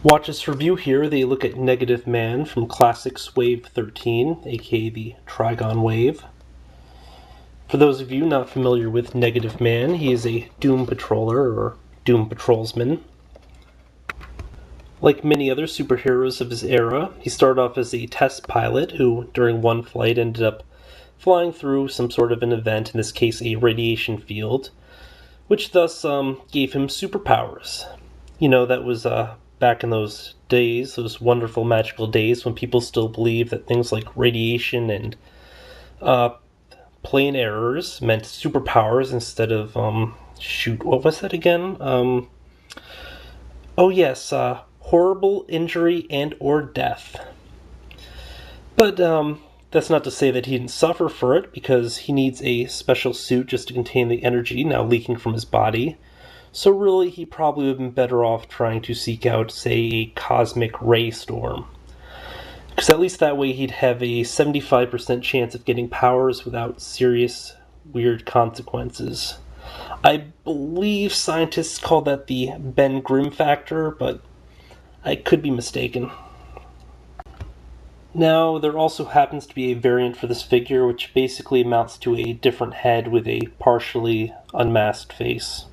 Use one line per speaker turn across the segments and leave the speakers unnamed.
Watch this review here. They look at Negative Man from Classics Wave 13, aka the Trigon Wave. For those of you not familiar with Negative Man, he is a Doom Patroller or Doom Patrolsman. Like many other superheroes of his era, he started off as a test pilot who, during one flight, ended up flying through some sort of an event, in this case a radiation field, which thus gave him superpowers. You know, that was back in those days, those wonderful magical days when people still believed that things like radiation and plane errors meant superpowers instead of, shoot, what was that again? Oh yes, horrible injury and or death. But that's not to say that he didn't suffer for it, because he needs a special suit just to contain the energy now leaking from his body. So really, he probably would have been better off trying to seek out, say, a cosmic ray storm. Because at least that way he'd have a 75% chance of getting powers without serious, weird consequences. I believe scientists call that the Ben Grimm factor, but I could be mistaken. Now, there also happens to be a variant for this figure, which basically amounts to a different head with a partially unmasked face.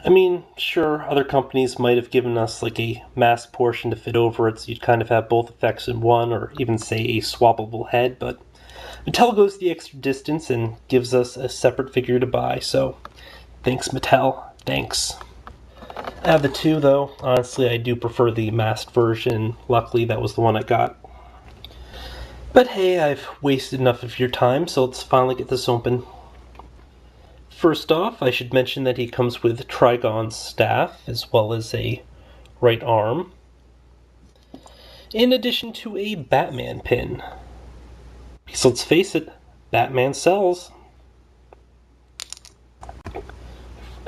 I mean, sure, other companies might have given us like a mask portion to fit over it, so you'd kind of have both effects in one, or even say a swappable head, but Mattel goes the extra distance and gives us a separate figure to buy, so thanks Mattel, thanks. Out of the two, though, honestly, I do prefer the masked version, and luckily that was the one I got. But hey, I've wasted enough of your time, so let's finally get this open. First off, I should mention that he comes with Trigon's staff, as well as a right arm, in addition to a Batman pin. Because let's face it, Batman sells.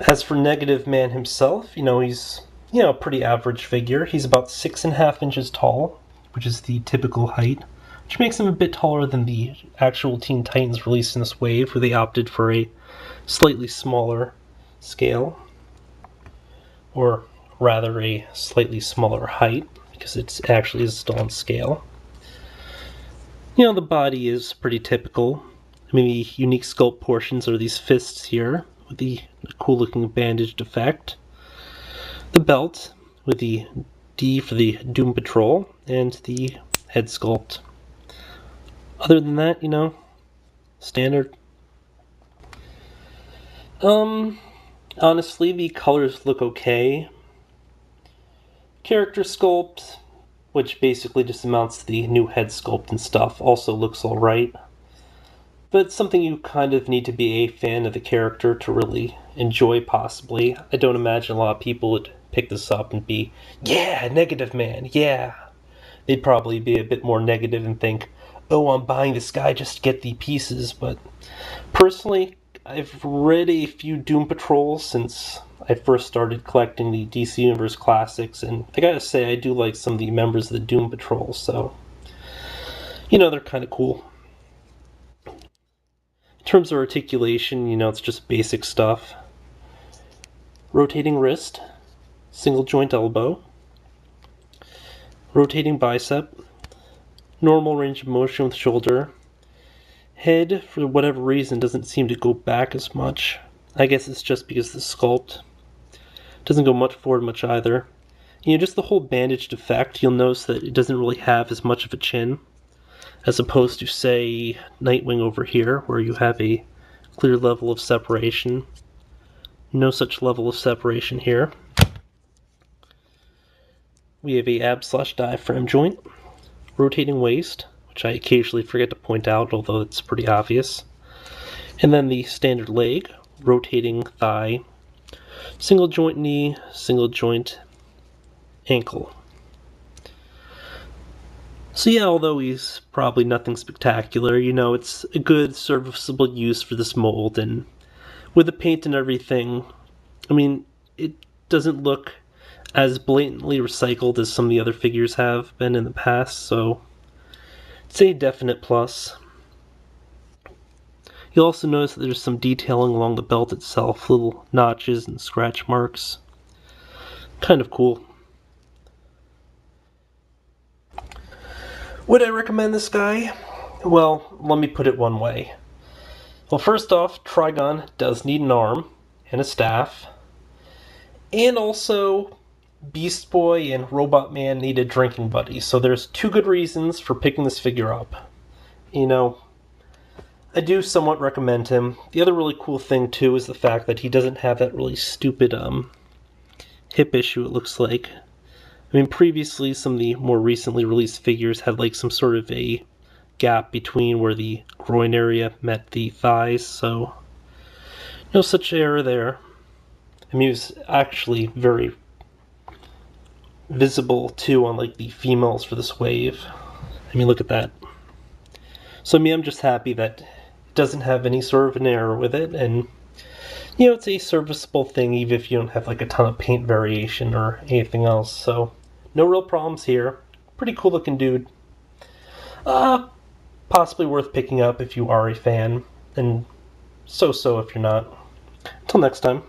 As for Negative Man himself, he's, a pretty average figure. He's about 6.5 inches tall, which is the typical height, which makes him a bit taller than the actual Teen Titans released in this wave, where they opted for a slightly smaller scale, or rather a slightly smaller height, because it actually is still on scale. The body is pretty typical. I mean, the unique sculpt portions are these fists here, with the cool looking bandaged effect. The belt, with the D for the Doom Patrol, and the head sculpt. Other than that, standard. Honestly, the colors look okay. Character sculpt, which basically just amounts to the new head sculpt and stuff, also looks alright. But it's something you kind of need to be a fan of the character to really enjoy, possibly. I don't imagine a lot of people would pick this up and be, yeah, Negative Man, yeah. They'd probably be a bit more negative and think, oh, I'm buying this guy just to get the pieces, but personally, I've read a few Doom Patrols since I first started collecting the DC Universe Classics, and I gotta say, I do like some of the members of the Doom Patrol, so, they're kind of cool. In terms of articulation, it's just basic stuff. Rotating wrist, single joint elbow, rotating bicep, normal range of motion with shoulder. Head, for whatever reason, doesn't seem to go back as much. I guess it's just because the sculpt doesn't go much forward much either. Just the whole bandaged effect, you'll notice that it doesn't really have as much of a chin, as opposed to, say, Nightwing over here, where you have a clear level of separation. No such level of separation here. We have a ab/diaphragm joint, rotating waist, which I occasionally forget to point out, although it's pretty obvious. And then the standard leg, rotating thigh, single joint knee, single joint ankle. So yeah, although he's probably nothing spectacular, it's a good serviceable use for this mold, and with the paint and everything, I mean, it doesn't look as blatantly recycled as some of the other figures have been in the past, so it's a definite plus. You'll also notice that there's some detailing along the belt itself, little notches and scratch marks. Kind of cool. Would I recommend this guy? Well, let me put it one way. Well, first off, Trigon does need an arm and a staff. And also, Beast Boy and Robot Man need a drinking buddy. So there's two good reasons for picking this figure up. You know, I do somewhat recommend him. The other really cool thing, too, is the fact that he doesn't have that really stupid hip issue, it looks like. I mean, previously, some of the more recently released figures had like some sort of a gap between where the groin area met the thighs, so no such error there. I mean, it was actually very visible too on like the females for this wave. I mean, look at that. So I mean, I'm just happy that it doesn't have any sort of an error with it, and you know, it's a serviceable thing even if you don't have like a ton of paint variation or anything else. So no real problems here. Pretty cool looking dude. Possibly worth picking up if you are a fan, and so-so if you're not. Until next time.